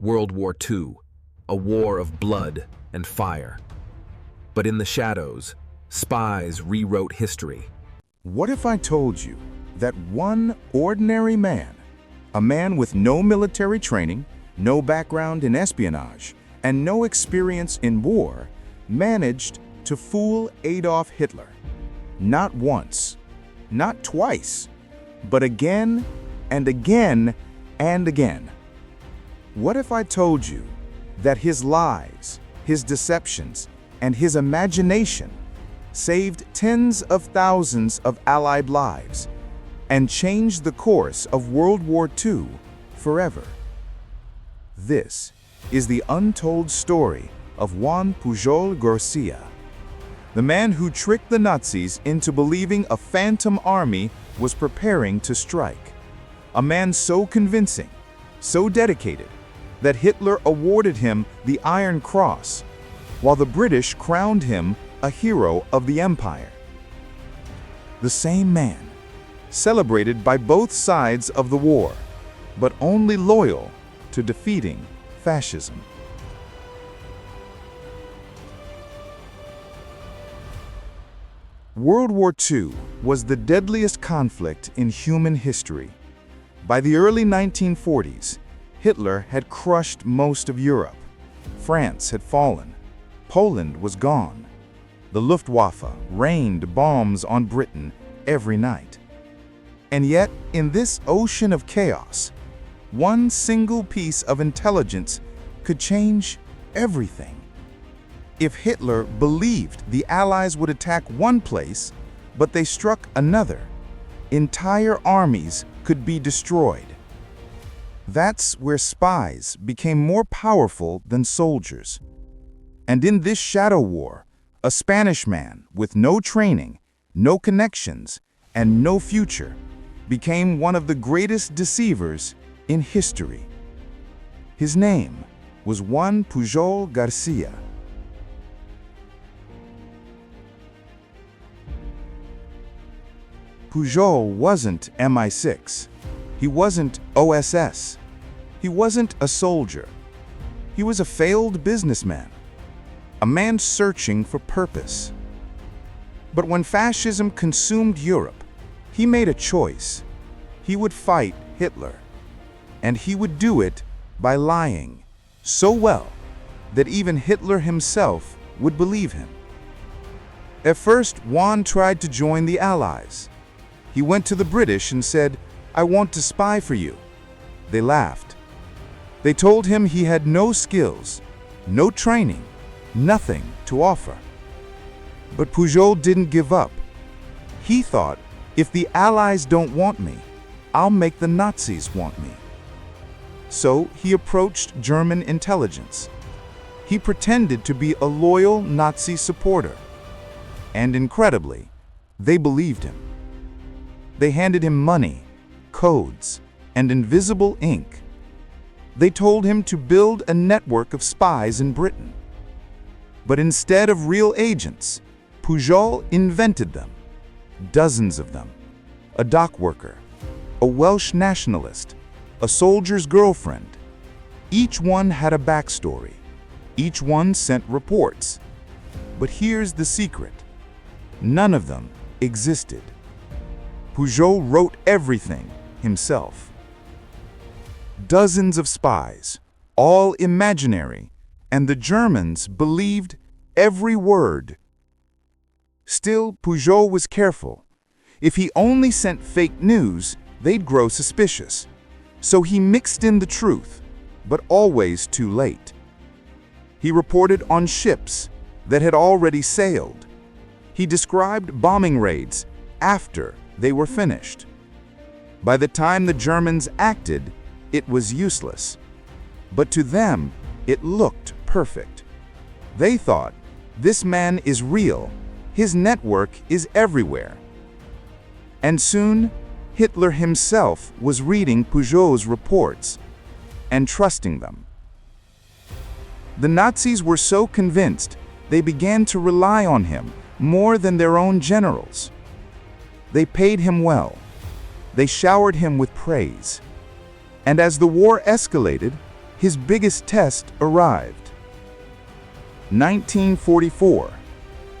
World War II, a war of blood and fire. But in the shadows, spies rewrote history. What if I told you that one ordinary man, a man with no military training, no background in espionage, and no experience in war, managed to fool Adolf Hitler? Not once, not twice, but again and again and again. What if I told you that his lies, his deceptions, and his imagination saved tens of thousands of Allied lives and changed the course of World War II forever? This is the untold story of Juan Pujol Garcia, the man who tricked the Nazis into believing a phantom army was preparing to strike. A man so convincing, so dedicated, that Hitler awarded him the Iron Cross, while the British crowned him a hero of the empire. The same man, celebrated by both sides of the war, but only loyal to defeating fascism. World War II was the deadliest conflict in human history. By the early 1940s, Hitler had crushed most of Europe. France had fallen. Poland was gone. The Luftwaffe rained bombs on Britain every night. And yet, in this ocean of chaos, one single piece of intelligence could change everything. If Hitler believed the Allies would attack one place, but they struck another, entire armies could be destroyed. That's where spies became more powerful than soldiers. And in this shadow war, a Spanish man with no training, no connections, and no future became one of the greatest deceivers in history. His name was Juan Pujol Garcia. Pujol wasn't MI6. He wasn't OSS. He wasn't a soldier. He was a failed businessman, a man searching for purpose. But when fascism consumed Europe, he made a choice. He would fight Hitler, and he would do it by lying so well that even Hitler himself would believe him. At first, Juan tried to join the Allies. He went to the British and said, "I want to spy for you." They laughed. They told him he had no skills, no training, nothing to offer. But Pujol didn't give up. He thought, if the Allies don't want me, I'll make the Nazis want me. So he approached German intelligence. He pretended to be a loyal Nazi supporter. And incredibly, they believed him. They handed him money, codes, and invisible ink. They told him to build a network of spies in Britain. But instead of real agents, Pujol invented them, dozens of them. A dock worker, a Welsh nationalist, a soldier's girlfriend. Each one had a backstory. Each one sent reports. But here's the secret. None of them existed. Pujol wrote everything himself. Dozens of spies, all imaginary, and the Germans believed every word. Still, Pujol was careful. If he only sent fake news, they'd grow suspicious. So he mixed in the truth, but always too late. He reported on ships that had already sailed. He described bombing raids after they were finished. By the time the Germans acted, it was useless. But to them, it looked perfect. They thought, this man is real. His network is everywhere. And soon, Hitler himself was reading Pujol's reports and trusting them. The Nazis were so convinced, they began to rely on him more than their own generals. They paid him well. They showered him with praise. And as the war escalated, his biggest test arrived. 1944.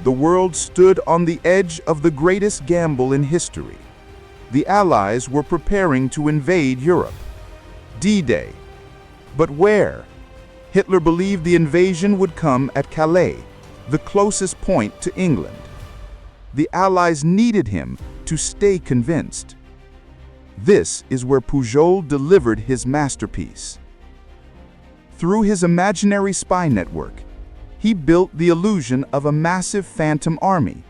The world stood on the edge of the greatest gamble in history. The Allies were preparing to invade Europe. D-Day. But where? Hitler believed the invasion would come at Calais, the closest point to England. The Allies needed him to stay convinced. This is where Pujol delivered his masterpiece. Through his imaginary spy network, he built the illusion of a massive phantom army,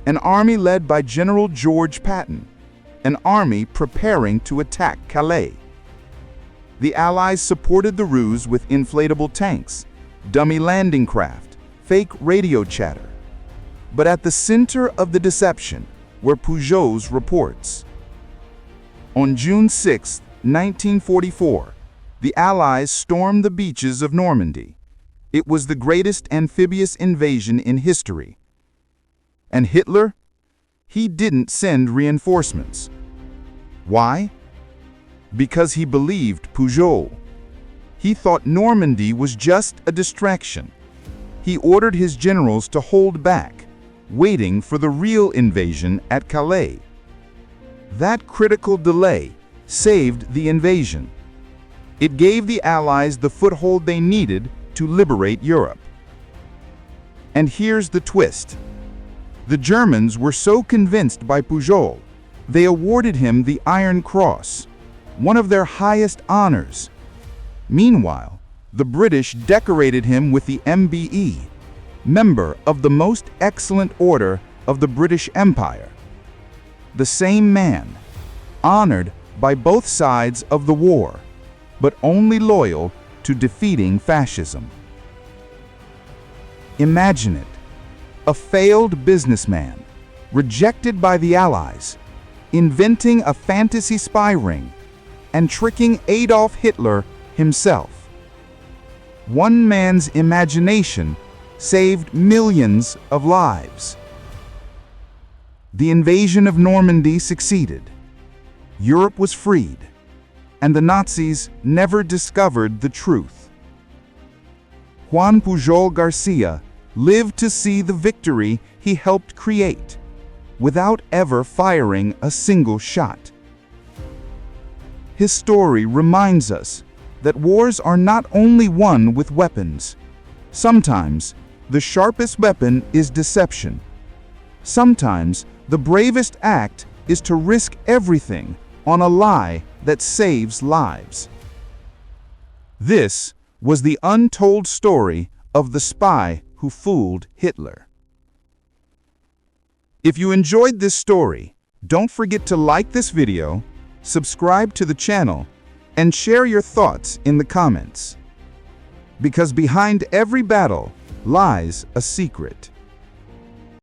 an army led by General George Patton, an army preparing to attack Calais. The Allies supported the ruse with inflatable tanks, dummy landing craft, fake radio chatter. But at the center of the deception were Pujol's reports. On June 6, 1944, the Allies stormed the beaches of Normandy. It was the greatest amphibious invasion in history. And Hitler? He didn't send reinforcements. Why? Because he believed Pujol. He thought Normandy was just a distraction. He ordered his generals to hold back, waiting for the real invasion at Calais. That critical delay saved the invasion. It gave the Allies the foothold they needed to liberate Europe. And here's the twist. The Germans were so convinced by Pujol, they awarded him the Iron Cross, one of their highest honors. Meanwhile, the British decorated him with the MBE, member of the Most Excellent Order of the British Empire. The same man, honored by both sides of the war, but only loyal to defeating fascism. Imagine it, a failed businessman, rejected by the Allies, inventing a fantasy spy ring, and tricking Adolf Hitler himself. One man's imagination saved millions of lives. The invasion of Normandy succeeded. Europe was freed, and the Nazis never discovered the truth. Juan Pujol Garcia lived to see the victory he helped create, without ever firing a single shot. His story reminds us that wars are not only won with weapons. Sometimes, the sharpest weapon is deception. Sometimes, the bravest act is to risk everything on a lie that saves lives. This was the untold story of the spy who fooled Hitler. If you enjoyed this story, don't forget to like this video, subscribe to the channel, and share your thoughts in the comments. Because behind every battle lies a secret.